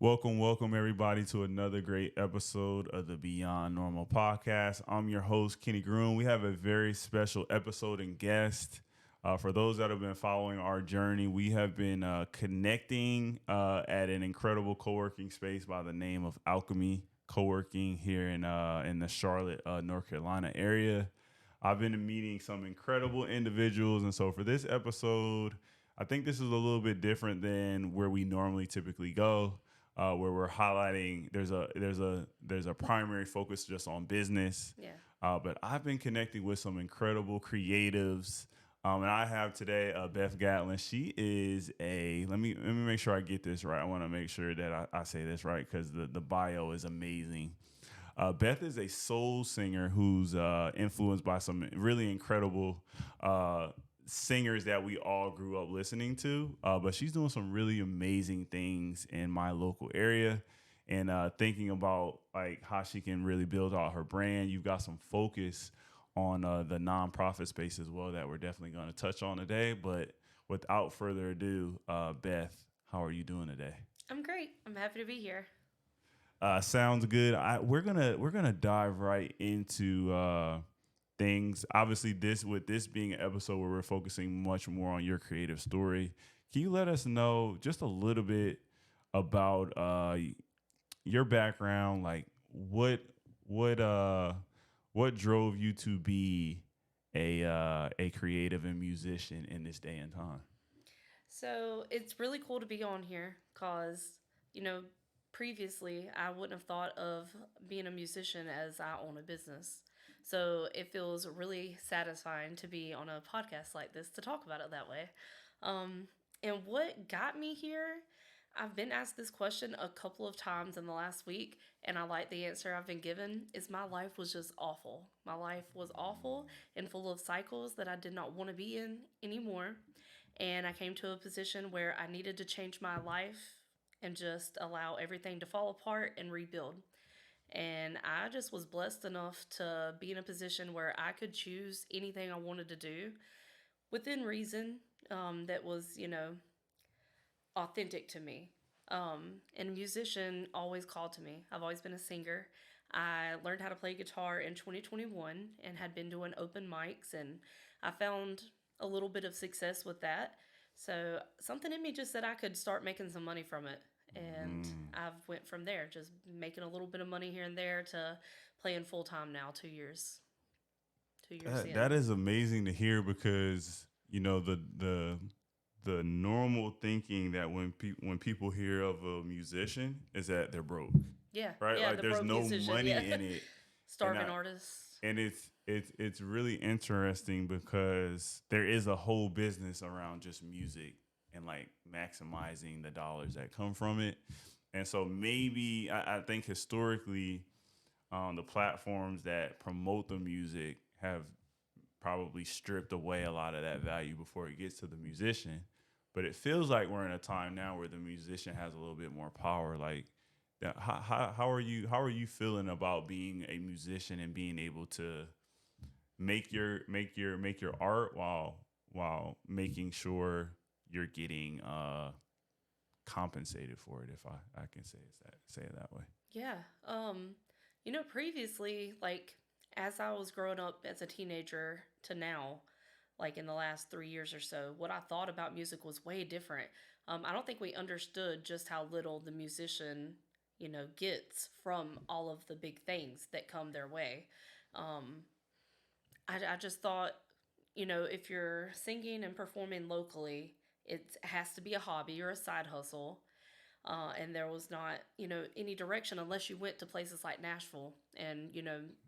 Welcome everybody to another great episode of the Beyond Normal podcast. I'm your host, Kenny Groom. We have a very special episode and guest. For those that have been following our journey, we have been connecting at an incredible co-working space by the name of Alchemy Coworking here in the Charlotte, North Carolina area. I've been meeting some incredible individuals, and so for this episode, I think this is a little bit different than where we normally typically go. Where we're highlighting there's a primary focus just on business. Yeah. But I've been connecting with some incredible creatives. And I have today Beth Gatlin. She is let me make sure I get this right. I want to make sure that I say this right because the bio is amazing. Beth is a soul singer who's influenced by some really incredible singers that we all grew up listening to, but she's doing some really amazing things in my local area and thinking about like how she can really build out her brand. You've got some focus on the nonprofit space as well that we're definitely going to touch on today. But without further ado, Beth, how are you doing today? I'm great. I'm happy to be here. Sounds good. We're gonna dive right into things. Obviously, this being an episode where we're focusing much more on your creative story. Can you let us know just a little bit about your background? Like what uh what drove you to be a creative and musician in this day and time? So it's really cool to be on here because, you know, previously I wouldn't have thought of being a musician as I own a business. So it feels really satisfying to be on a podcast like this to talk about it that way. Um, and what got me here, I've been asked this question a couple of times in the last week, and I like the answer I've been given is my life was just awful. My life was awful and full of cycles that I did not want to be in anymore. And I came to a position where I needed to change my life and just allow everything to fall apart and rebuild. And I just was blessed enough to be in a position where I could choose anything I wanted to do within reason, that was, authentic to me. And a musician always called to me. I've always been a singer. I learned how to play guitar in 2021 and had been doing open mics, and I found a little bit of success with that. So something in me just said I could start making some money from it. And Mm. I've went from there, just making a little bit of money here and there to playing full time now, 2 years That in. is amazing to hear because the normal thinking that when people hear of a musician is that they're broke, Yeah, right? yeah, Like the there's broke no musician, money yeah. in it, and Starving artists. it's really interesting because there is a whole business around just music and like maximizing the dollars that come from it, and so maybe I think historically, the platforms that promote the music have probably stripped away a lot of that value before it gets to the musician. But it feels like we're in a time now where the musician has a little bit more power. Like, how are you feeling about being a musician and being able to make your art while making sure you're getting compensated for it, if I can say it that way. Yeah. Previously, like as I was growing up as a teenager to now, like in the last 3 years or so, what I thought about music was way different. I don't think we understood just how little the musician, gets from all of the big things that come their way. Um, I just thought, if you're singing and performing locally, it has to be a hobby or a side hustle. And there was not, any direction unless you went to places like Nashville and,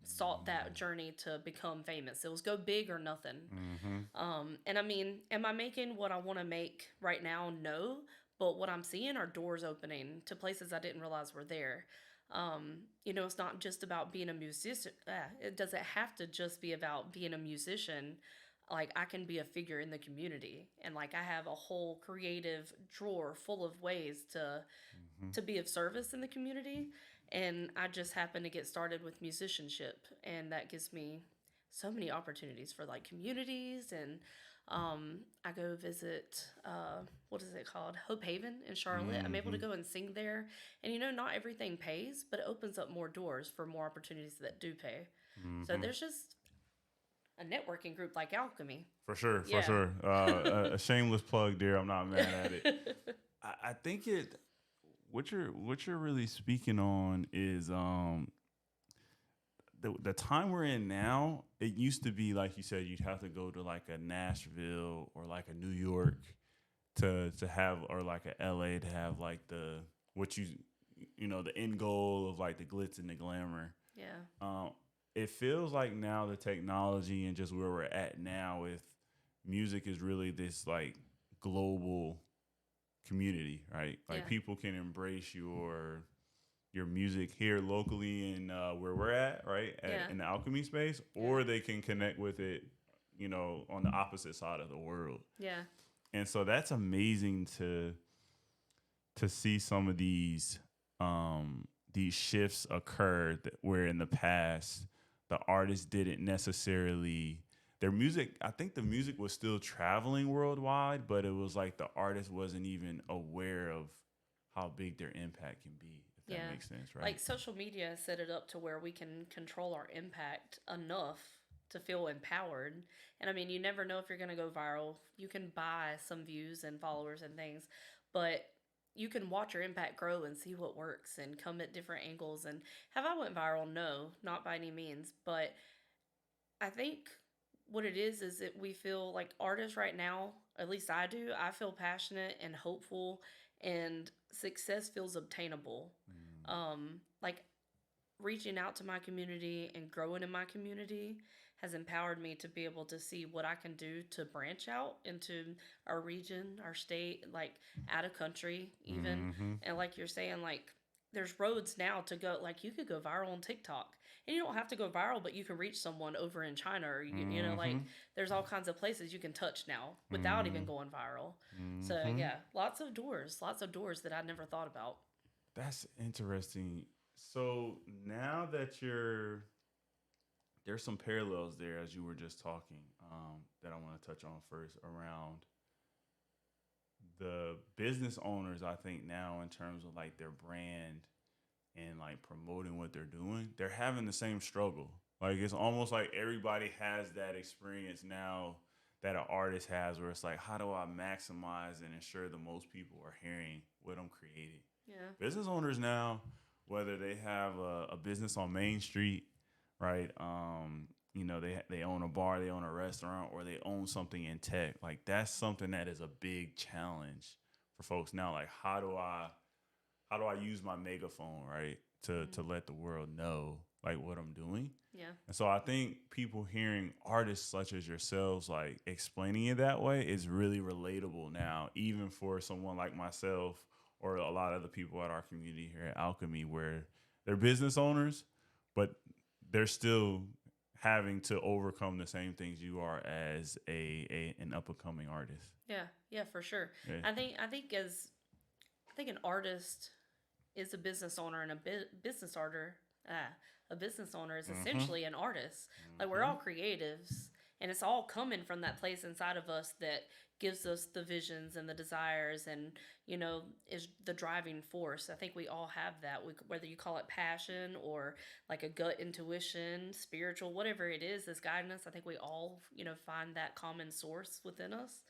sought that journey to become famous. It was go big or nothing. Mm-hmm. And I mean, am I making what I want to make right now? No. But what I'm seeing are doors opening to places I didn't realize were there. It's not just about being a musician. It doesn't have to just be about being a musician. Like I can be a figure in the community, and like I have a whole creative drawer full of ways Mm-hmm. to be of service in the community. And I just happen to get started with musicianship, and that gives me so many opportunities for like communities. And I go visit, what is it called, Hope Haven in Charlotte. I'm able to Mm-hmm. go and sing there, and not everything pays, but it opens up more doors for more opportunities that do pay. So Mm-hmm. there's just a networking group like Alchemy. For sure, for Yeah. sure. A shameless plug there. I'm not mad at it. I think it. What you're really speaking on is the time we're in now. It used to be like you said, you'd have to go to like a Nashville or like a New York to have, or like a LA to have like the what the end goal of like the glitz and the glamour. Yeah. Um, it feels like now the technology and just where we're at now with music is really this like global community, right? Like Yeah. people can embrace your music here locally in where we're at, right, Yeah. in the alchemy space, Yeah. or they can connect with it, on the opposite side of the world. Yeah. And so that's amazing to see some of these shifts occur where in the past the artist didn't necessarily their music. I think the music was still traveling worldwide, but it was like the artist wasn't even aware of how big their impact can be, if that Yeah. makes sense, right? Like social media set it up to where we can control our impact enough to feel empowered. And I mean, you never know if you're going to go viral. You can buy some views and followers and things, but you can watch your impact grow and see what works and come at different angles. And have I went viral? No, not by any means. But I think what it is that we feel like artists right now, at least I do, I feel passionate and hopeful, and success feels obtainable. Mm. Like reaching out to my community and growing in my community has empowered me to be able to see what I can do to branch out into our region, our state, like out of country even. Mm-hmm. And like you're saying, like there's roads now to go, like you could go viral on TikTok. And you don't have to go viral, but you can reach someone over in China, or Mm-hmm. like there's all kinds of places you can touch now without even going viral. So Mm-hmm. yeah, lots of doors that I never thought about. That's interesting. So now that there's some parallels there as you were just talking, that I want to touch on first around the business owners. I think now in terms of like their brand and like promoting what they're doing, they're having the same struggle. Like it's almost like everybody has that experience now that an artist has, where it's like, how do I maximize and ensure the most people are hearing what I'm creating? Yeah. Business owners now, whether they have a business on Main Street, right? They own a bar, they own a restaurant, or they own something in tech. Like that's something that is a big challenge for folks now. Like how do I use my megaphone, right, to Mm-hmm. let the world know like what I'm doing? Yeah. And so I think people hearing artists such as yourselves like explaining it that way is really relatable now, even for someone like myself or a lot of the people at our community here at Alchemy, where they're business owners, but they're still having to overcome the same things you are as an up and coming artist. Yeah, yeah, for sure. Yeah. I think an artist is a business owner, and business owner, a business owner is Mm-hmm. essentially an artist. Like we're Mm-hmm. all creatives, and it's all coming from that place inside of us that gives us the visions and the desires, and is the driving force. I think we all have that. Whether you call it passion or like a gut intuition, spiritual, whatever it is that's guiding us. I think we all find that common source within us.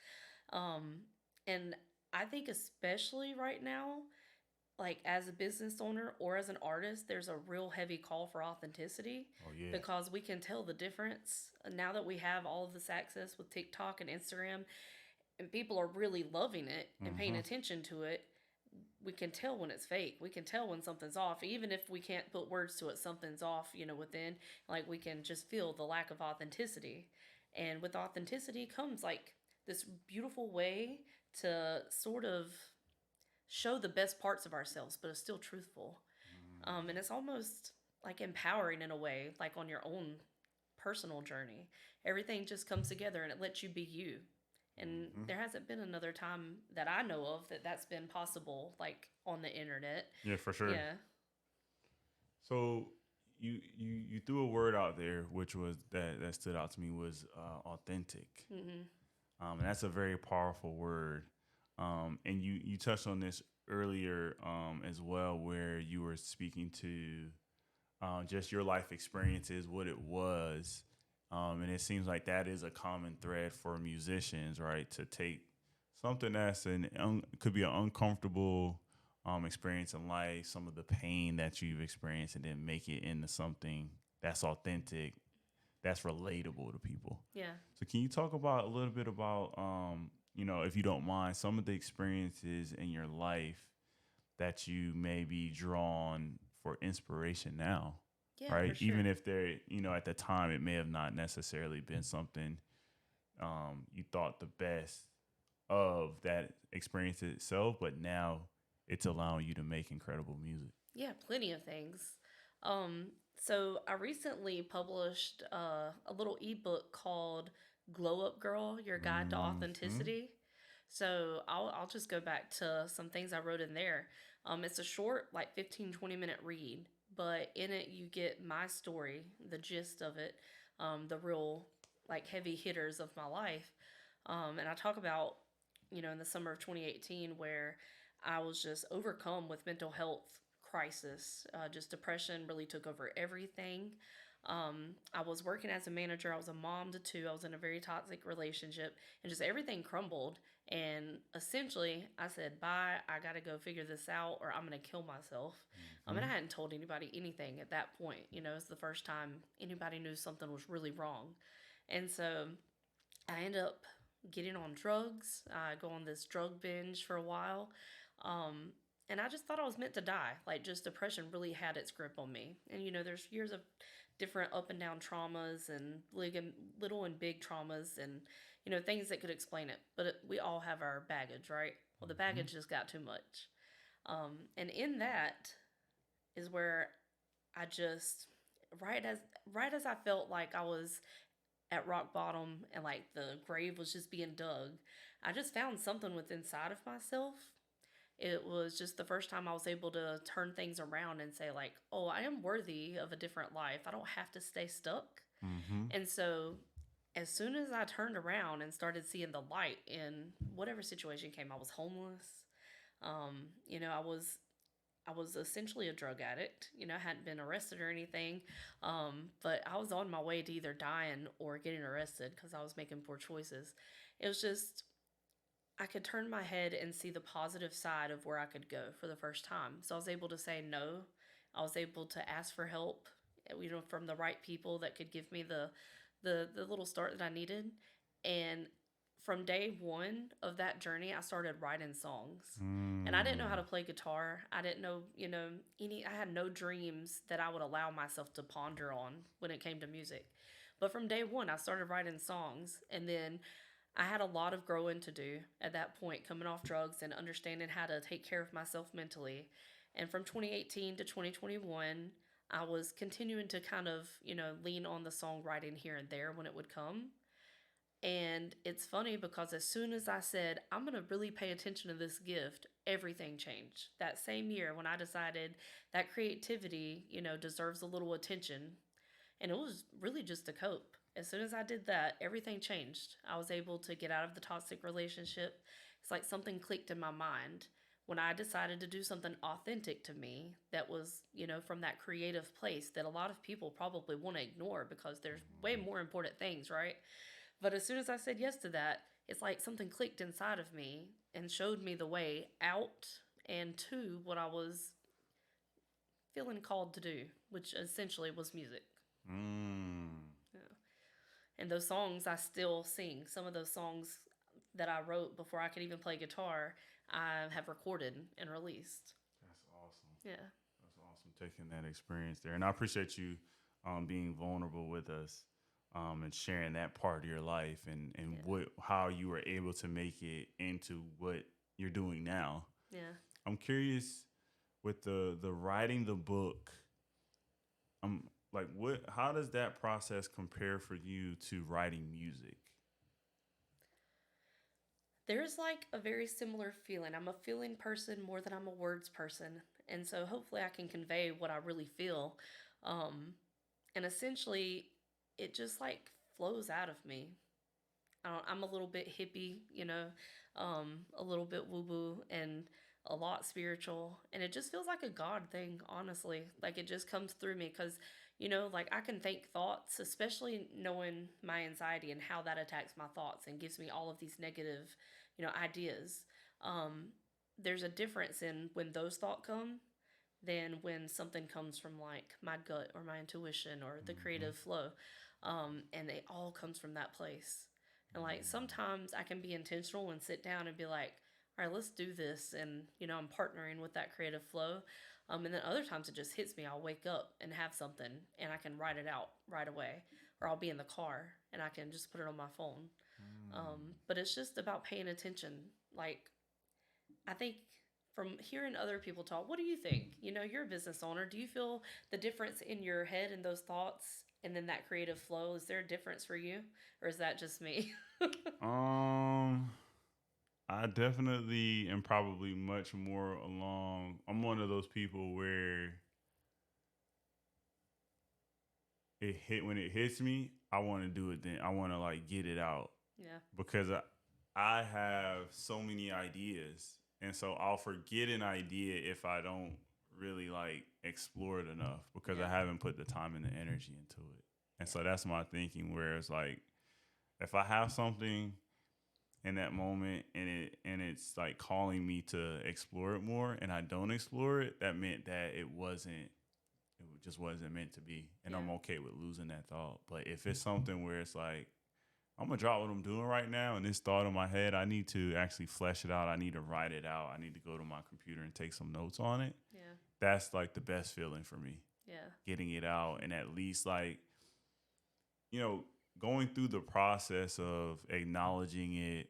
Um, and I think especially right now, like as a business owner or as an artist, there's a real heavy call for authenticity, Oh yeah. because we can tell the difference now that we have all of this access with TikTok and Instagram, and people are really loving it and paying Mm-hmm. attention to it. We can tell when it's fake. We can tell when something's off, even if we can't put words to it. Something's off, within. Like we can just feel the lack of authenticity, and with authenticity comes like this beautiful way to sort of show the best parts of ourselves, but it's still truthful. And it's almost like empowering in a way, like on your own personal journey. Everything just comes together and it lets you be you. And Mm-hmm. there hasn't been another time that I know of that that's been possible, like on the internet. Yeah, for sure. Yeah. So you threw a word out there, which was that stood out to me was authentic, Mm-hmm. and that's a very powerful word. And you touched on this earlier as well, where you were speaking to just your life experiences, what it was. And it seems like that is a common thread for musicians, right? To take something that's could be an uncomfortable experience in life, some of the pain that you've experienced, and then make it into something that's authentic, that's relatable to people. Yeah. So, can you talk about a little bit about, if you don't mind, some of the experiences in your life that you may be drawn for inspiration now, Yeah, for right? Even sure. if they're, at the time it may have not necessarily been something you thought the best of that experience itself, but now it's allowing you to make incredible music. Yeah, plenty of things. Um, so I recently published a little ebook called "Glow Up Girl: Your Guide to Mm-hmm. Authenticity." So I'll just go back to some things I wrote in there. It's a short, like 15-20 minute read, but in it you get my story, the gist of it, the real like heavy hitters of my life, and I talk about in the summer of 2018 where I was just overcome with mental health crisis. Just depression really took over everything. I was working as a manager. I was a mom to two. I was in a very toxic relationship, and just everything crumbled. And essentially, I said, "Bye. I got to go figure this out, or I'm gonna kill myself." And I Mm-hmm. hadn't told anybody anything at that point. It was the first time anybody knew something was really wrong, and so I end up getting on drugs. I go on this drug binge for a while. Um, and I just thought I was meant to die. Like, just depression really had its grip on me. And, there's years of different up and down traumas and little and big traumas and, things that could explain it. But we all have our baggage, right? Well, the Mm-hmm. baggage just got too much. And in that is where I just, right as right as I felt like I was at rock bottom and like the grave was just being dug, I just found something within inside of myself. It was just the first time I was able to turn things around and say like, "Oh, I am worthy of a different life. I don't have to stay stuck." Mm-hmm. And so as soon as I turned around and started seeing the light in whatever situation came, I was homeless. I was essentially a drug addict. I hadn't been arrested or anything, but I was on my way to either dying or getting arrested because I was making poor choices. It was just, I could turn my head and see the positive side of where I could go for the first time. So I was able to say no. I was able to ask for help, from the right people that could give me the little start that I needed. And from day one of that journey, I started writing songs. And I didn't know how Mm. to play guitar. I didn't know, I had no dreams that I would allow myself to ponder on when it came to music. But from day one, I started writing songs. And then I had a lot of growing to do at that point, coming off drugs and understanding how to take care of myself mentally. And from 2018 to 2021, I was continuing to kind of, lean on the songwriting here and there when it would come. And it's funny because as soon as I said, I'm going to really pay attention to this gift, everything changed. That same year when I decided that creativity, deserves a little attention. And it was really just to cope. As soon as I did that, everything changed. I was able to get out of the toxic relationship. It's like something clicked in my mind when I decided to do something authentic to me that was, from that creative place that a lot of people probably want to ignore because there's way more important things, right? But as soon as I said yes to that, it's like something clicked inside of me and showed me the way out and to what I was feeling called to do, which essentially was music. Mm. Yeah. And those songs I still sing. Some of those songs that I wrote before I could even play guitar, I have recorded and released. That's awesome. Yeah. That's awesome taking that experience there. And I appreciate you being vulnerable with us and sharing that part of your life and Yeah. how you were able to make it into what you're doing now. Yeah. I'm curious with the writing the book. Like what how does that process compare for you to writing music? There's like a very similar feeling. I'm a feeling person more than I'm a words person. And so hopefully I can convey what I really feel. Um, and essentially, it just like flows out of me. I'm a little bit hippie, a little bit woo woo and a lot spiritual. And it just feels like a God thing, honestly. Like it just comes through me because, like I can think thoughts, especially knowing my anxiety and how that attacks my thoughts and gives me all of these negative, ideas. Um, there's a difference in when those thoughts come than when something comes from like my gut or my intuition or the Mm-hmm. creative flow. And it all comes from that place. And like sometimes I can be intentional and sit down and be like, all right, let's do this. And, I'm partnering with that creative flow. And then other times it just hits me. I'll wake up and have something and I can write it out right away. Or I'll be in the car and I can just put it on my phone. Mm. But it's just about paying attention. Like, I think from hearing other people talk, what do you think? You're a business owner. Do you feel the difference in your head and those thoughts and then that creative flow? Is there a difference for you? Or is that just me? Um, I definitely am probably much more along. I'm one of those people where when it hits me, I want to do it then. I want to like get it out Yeah. because I have so many ideas, and so I'll forget an idea if I don't really like explore it enough because I Yeah. haven't put the time and the energy into it. And Yeah. so that's my thinking. Where it's like if I have something in that moment and it's like calling me to explore it more, and I don't explore it, that meant that it just wasn't meant to be, and Yeah. I'm okay with losing that thought. But if it's something where it's like I'm gonna drop what I'm doing right now, and this thought in my head, I need to actually flesh it out. I need to write it out. I need to go to my computer and take some notes on it. Yeah. That's like the best feeling for me, Yeah. getting it out, and at least like you know going through the process of acknowledging it.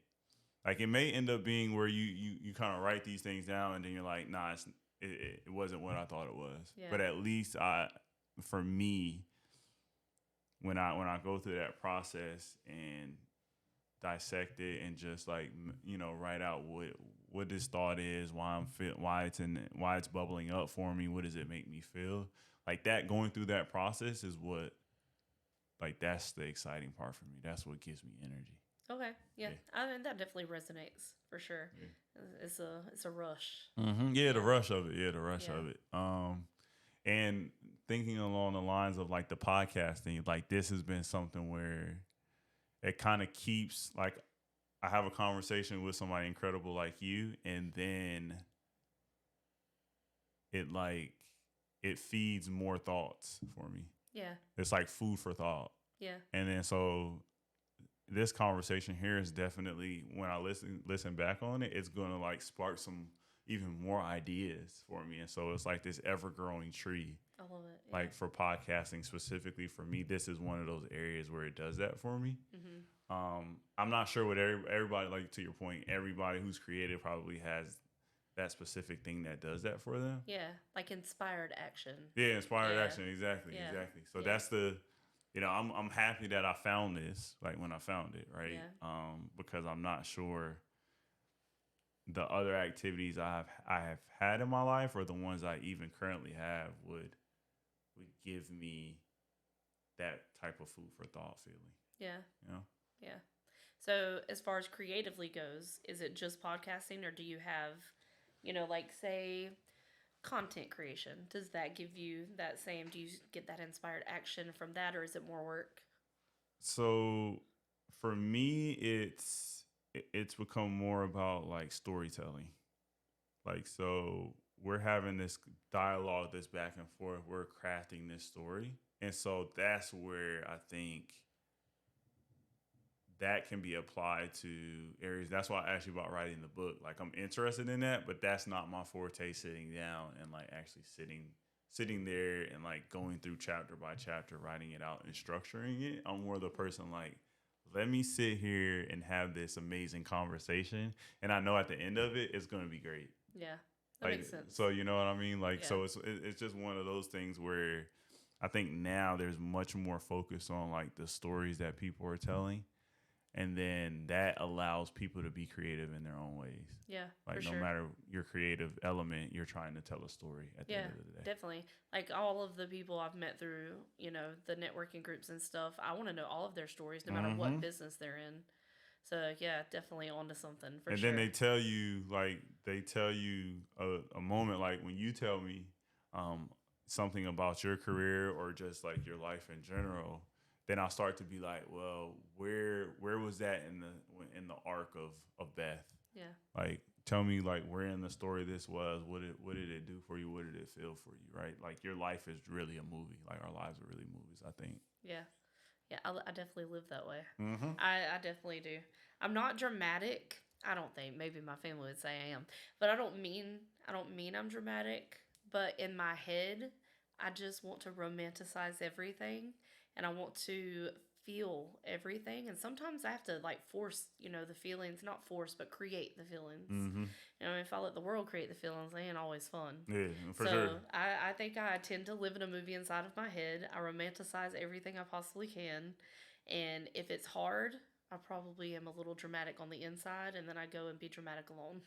Like it may end up being where you kind of write these things down, and then you're like, nah, it wasn't what I thought it was. Yeah. But at least for me, when I go through that process and dissect it and just like write out what this thought is, why it's bubbling up for me, what does it make me feel, like that, going through that process is what, like, that's the exciting part for me. That's what gives me energy. Okay. Yeah. Yeah. I mean, that definitely resonates for sure. Yeah. It's a rush. Yeah, the Yeah. rush of it. Yeah, the rush Yeah. of it. And thinking along the lines of like the podcasting, like this has been something where it kind of keeps like I have a conversation with somebody incredible like you, and then it like it feeds more thoughts for me. Yeah. It's like food for thought. Yeah. And then so this conversation here is definitely, when I listen back on it, it's gonna like spark some even more ideas for me. And so it's like this ever growing tree. I love it. Yeah. Like for podcasting specifically for me, this is one of those areas where it does that for me. Mhm. I'm not sure what everybody, like to your point, everybody who's creative probably has that specific thing that does that for them. Yeah. Like inspired action. Yeah, inspired Yeah. action, exactly, Yeah. exactly. So Yeah. that's the, I'm happy that I found this, like when I found it, right? Yeah. Because I'm not sure the other activities I have had in my life, or the ones I even currently have, would give me that type of food for thought feeling. Yeah. You know? Yeah. So, as far as creatively goes, is it just podcasting or do you have, like say content creation? Does that give you that same, do you get that inspired action from that or is it more work? So for me, it's become more about like storytelling. Like, so we're having this dialogue, this back and forth. We're crafting this story, and so that's where I think that can be applied to areas. That's why I asked you about writing the book. Like, I'm interested in that, but that's not my forte. Sitting down and like actually sitting there and like going through chapter by chapter, writing it out and structuring it. I'm more the person like, let me sit here and have this amazing conversation, and I know at the end of it, it's going to be great. Yeah. That Like, makes sense. so you know what I mean? Like, Yeah. so it's just one of those things where I think now there's much more focus on like the stories that people are telling, and then that allows people to be creative in their own ways. Yeah, for Like no sure. matter your creative element, you're trying to tell a story at the Yeah, end of the day. definitely. Like all of the people I've met through, the networking groups and stuff, I want to know all of their stories, no matter what Mm-hmm. business they're in. So yeah, definitely onto something for And then sure. they tell you a moment like when you tell me um, something about your career or just like your life in general, then I'll start to be like, well, where was that in the arc of Beth? Yeah. Like, tell me like where in the story this was. What did it do for you? What did it feel for you? Right? Like your life is really a movie. Like our lives are really movies. I think. Yeah. Yeah, I definitely live that way. Mm-hmm. I definitely do. I'm not dramatic. I don't think. Maybe my family would say I am, but I don't mean I'm dramatic. But in my head, I just want to romanticize everything, and I want to feel everything. And sometimes I have to like force, the feelings, not force, but create the feelings. Mm-hmm. If I let the world create the feelings, they ain't always fun. Yeah, for sure. So I think I tend to live in a movie inside of my head. I romanticize everything I possibly can. And if it's hard, I probably am a little dramatic on the inside, and then I go and be dramatic alone.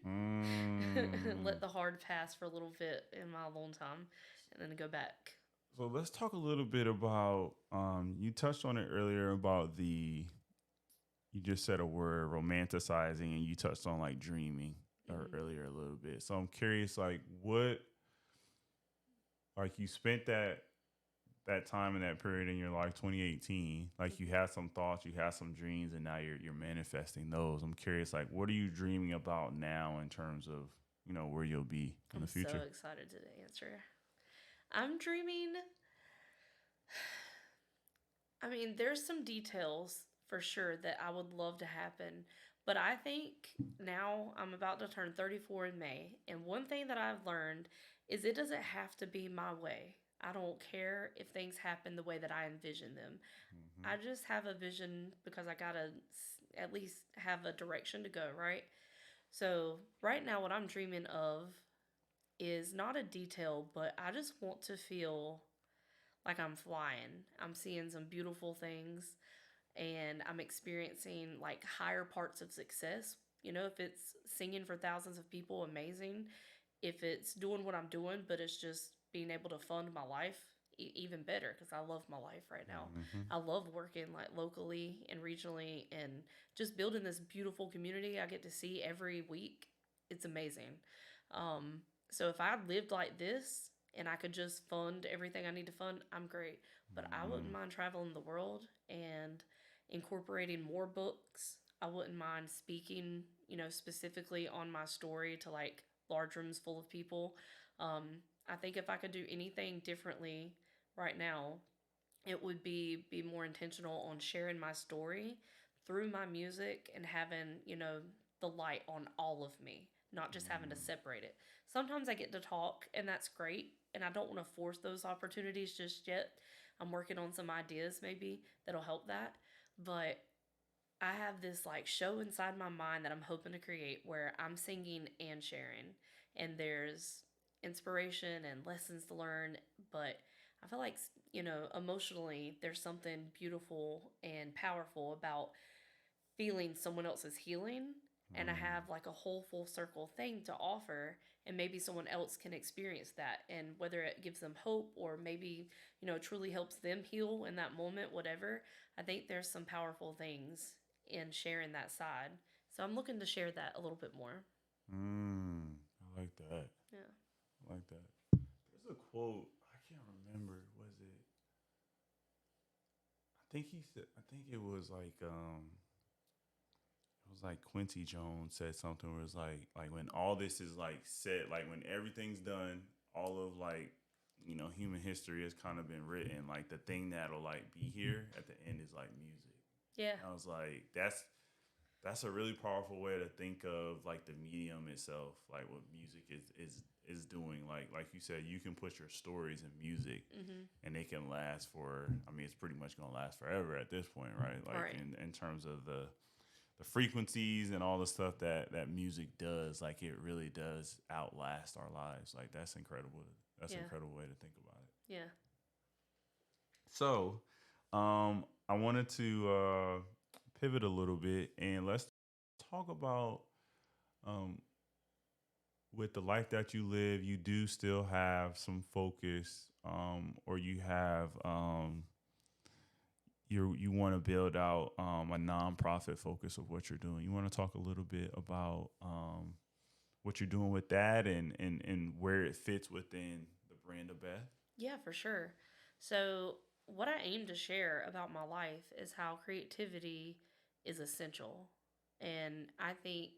Mm. Let the hard pass for a little bit in my alone time, and then go back. So let's talk a little bit about. You touched on it earlier about you just said a word romanticizing, and you touched on like dreaming or Mm-hmm. earlier a little bit. So I'm curious, like what, like you spent that time in that period in your life, 2018. Like you had some thoughts, you had some dreams, and now you're manifesting those. I'm curious, like what are you dreaming about now in terms of where you'll be in I'm the so future? excited to answer. I'm dreaming. I mean, there's some details for sure that I would love to happen, but I think now I'm about to turn 34 in May, and one thing that I've learned is it doesn't have to be my way. I don't care if things happen the way that I envision them. Mm-hmm. I just have a vision because I gotta at least have a direction to go, right? So, right now, what I'm dreaming of is not a detail, but I just want to feel like I'm flying. I'm seeing some beautiful things and I'm experiencing like higher parts of success. If it's singing for thousands of people, amazing. If it's doing what I'm doing, but it's just being able to fund my life, even better because I love my life right now. Mm-hmm. I love working like locally and regionally and just building this beautiful community I get to see every week. It's amazing. Um, so if I lived like this and I could just fund everything I need to fund, I'm great. But I wouldn't Mm-hmm. mind traveling the world and incorporating more books. I wouldn't mind speaking, specifically on my story to like large rooms full of people. I think if I could do anything differently right now, it would be more intentional on sharing my story through my music and having, the light on all of me, not just having to separate it. Sometimes I get to talk and that's great, and I don't want to force those opportunities just yet. I'm working on some ideas maybe that'll help that, but I have this like show inside my mind that I'm hoping to create where I'm singing and sharing, and there's inspiration and lessons to learn. But I feel like, emotionally, there's something beautiful and powerful about feeling someone else's healing. And I Mm-hmm. have like a whole full circle thing to offer, and maybe someone else can experience that. And whether it gives them hope or maybe, truly helps them heal in that moment, whatever, I think there's some powerful things in sharing that side. So I'm looking to share that a little bit more. I like that. Yeah. I like that. There's a quote. I can't remember. Was it? I think he said. I think it was like. It was like Quincy Jones said something where it's like when all this is like set, like when everything's done, all of like human history has kind of been written. Like the thing that'll like be here at the end is like music. Yeah. And I was like, that's a really powerful way to think of like the medium itself, like what music is doing. Like you said, you can put your stories in music, Mm-hmm. and they can last for. I mean, it's pretty much gonna last forever at this point, right? Like Right. in terms of the frequencies and all the stuff that music does, like it really does outlast our lives. Like that's incredible. That's an Yeah. incredible way to think about it. Yeah. So, I wanted to pivot a little bit and let's talk about um, with the life that you live. You do still have some focus, or you have you want to build out a nonprofit focus of what you're doing. You want to talk a little bit about what you're doing with that and where it fits within the brand of Beth. Yeah, for sure. So, what I aim to share about my life is how creativity is essential. And I think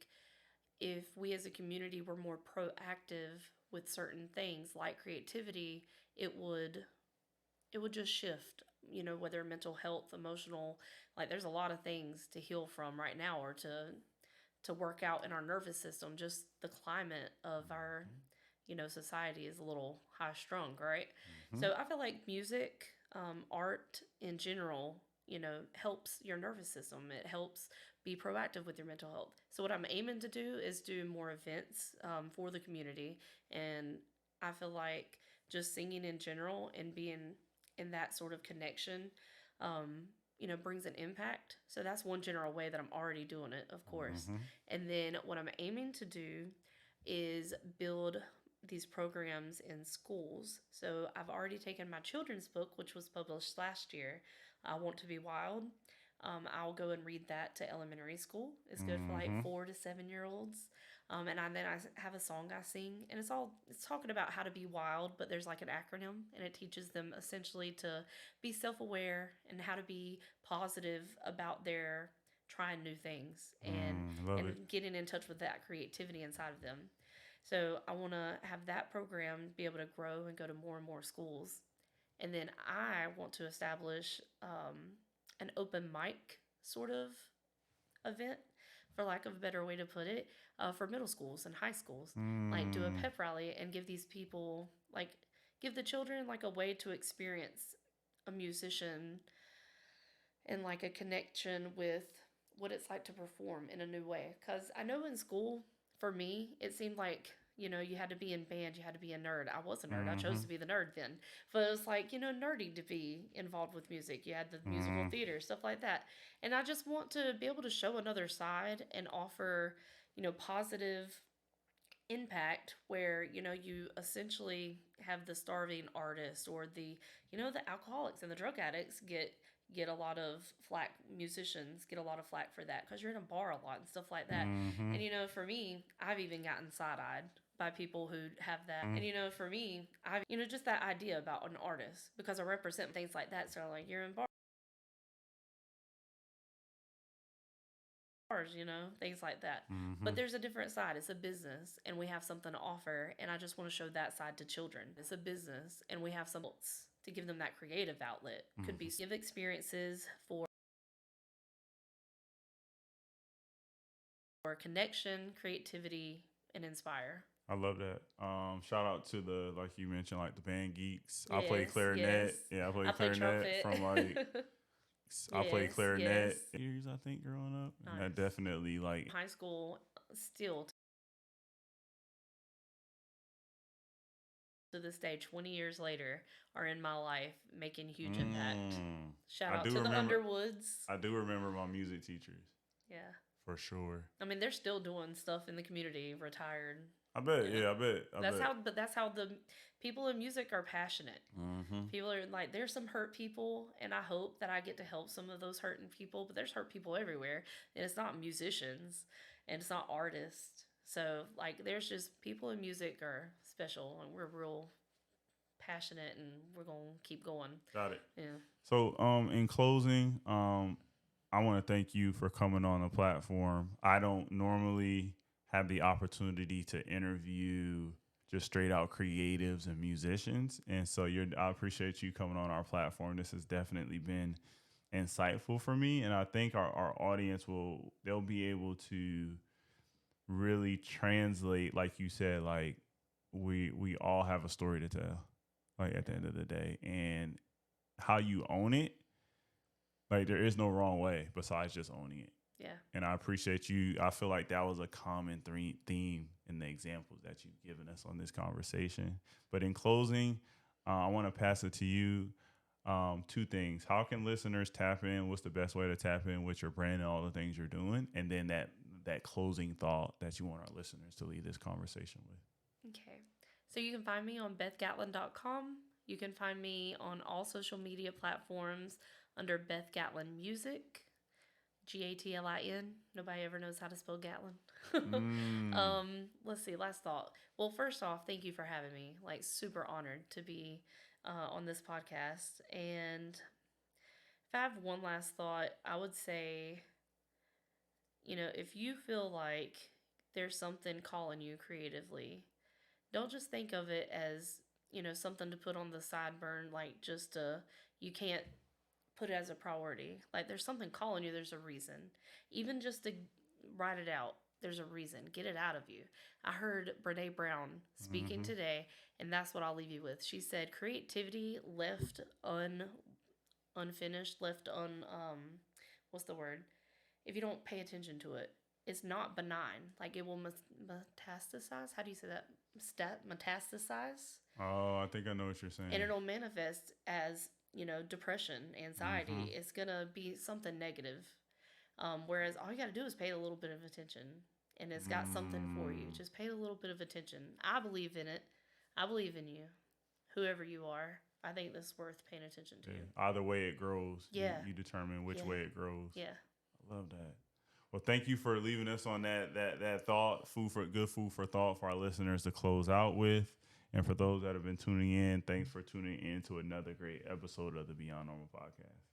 if we as a community were more proactive with certain things like creativity, it would it would just shift, whether mental health, emotional, like there's a lot of things to heal from right now or to work out in our nervous system. Just the climate of our society is a little high strung, right? Mm-hmm. So I feel like music, art in general, helps your nervous system. It helps be proactive with your mental health. So what I'm aiming to do is do more events for the community, and I feel like just singing in general and being in that sort of connection, brings an impact. So that's one general way that I'm already doing it, of course. Mm-hmm. And then what I'm aiming to do is build these programs in schools. So I've already taken my children's book, which was published last year, I Want to Be Wild. I'll go and read that to elementary school. It's good for like Mm-hmm. 4 to 7 year olds. And then I have a song I sing, and it's talking about how to be wild, but there's like an acronym, and it teaches them essentially to be self aware and how to be positive about their trying new things Love and it. getting in touch with that creativity inside of them. So I want to have that program be able to grow and go to more and more schools. And then I want to establish an open mic sort of event, for lack of a better way to put it, for middle schools and high schools. Like do a Mm. pep rally and give these people, like, give the children like a way to experience a musician and like a connection with what it's like to perform in a new way. Because I know in school, for me, it seemed like, you had to be in band, you had to be a nerd. I was a nerd. I chose Mm-hmm. to be the nerd then. But it was like, nerdy to be involved with music. You had the musical Mm. theater, stuff like that. And I just want to be able to show another side and offer, positive impact where you essentially have the starving artist or the alcoholics and the drug addicts get a lot of flack. Musicians get a lot of flack for that because you're in a bar a lot and stuff like that. Mm-hmm. And for me, I've even gotten side-eyed by people who have that. And for me, I've just that idea about an artist because I represent things like that. So like, you're in bars, things like that. Mm-hmm. But there's a different side. It's a business, and we have something to offer. And I just want to show that side to children. It's a business, and we have some to give them that creative outlet. Could be give experiences for connection, creativity, and inspire. I love that. Shout out to the, like you mentioned, like the band geeks. I play Yes, yes. clarinet. Yeah, I I played play clarinet trumpet. from like I played Yes, yes. clarinet years, I think, growing up. And that Nice. definitely like High school, still to this day, 20 years later, are in my life making huge impact. Shout I out do to the remember Underwoods. I do remember my music teachers Yeah. for sure. I mean, they're still doing stuff in the community, retired. I bet, yeah, I That's bet. how the people in music are passionate. Mm-hmm. People are like, there's some hurt people, and I hope that I get to help some of those hurting people. But there's hurt people everywhere, and it's not musicians, and it's not artists. So like, there's just people in music are special, and we're real passionate, and we're gonna keep going. Got it. Yeah. So, in closing, I want to thank you for coming on the platform. I don't normally have the opportunity to interview just straight out creatives and musicians, and so I appreciate you coming on our platform. This has definitely been insightful for me, and I think our audience they'll be able to really translate, like you said, like we all have a story to tell, like at the end of the day, and how you own it. Like there is no wrong way besides just owning it. Yeah. And I appreciate you. I feel like that was a common theme in the examples that you've given us on this conversation. But in closing, I want to pass it to you. two things. How can listeners tap in? What's the best way to tap in with your brand and all the things you're doing? And then that closing thought that you want our listeners to leave this conversation with. Okay. So you can find me on bethgatlin.com. You can find me on all social media platforms under Beth Gatlin Music. Gatlin. Nobody ever knows how to spell Gatlin. Mm. Let's see. Last thought. Well, first off, thank you for having me. Like, super honored to be on this podcast. And if I have one last thought, I would say, if you feel like there's something calling you creatively, don't just think of it as, something to put on the sideburn, like just you can't put it as a priority. Like there's something calling you, there's a reason. Even just to write it out, there's a reason. Get it out of you. I heard Brene Brown speaking Mm-hmm. today, and that's what I'll leave you with. She said creativity left unfinished, left what's the word? If you don't pay attention to it, it's not benign. Like it will metastasize. How do you say that? Metastasize, Oh, I think I know what you're saying. and it'll manifest as depression, Mm-hmm. anxiety. It's gonna be something negative. Whereas all you got to do is pay a little bit of attention, and it's got something for you. Mm. Just pay a little bit of attention. I believe in it. I believe in you, whoever you are. I think that's worth paying attention to. Yeah. Either way it grows, Yeah, you determine which yeah, way it grows. yeah. I love that. Well, thank you for leaving us on that thought, food for thought for our listeners to close out with. And for those that have been tuning in, thanks for tuning in to another great episode of the Beyond Normal podcast.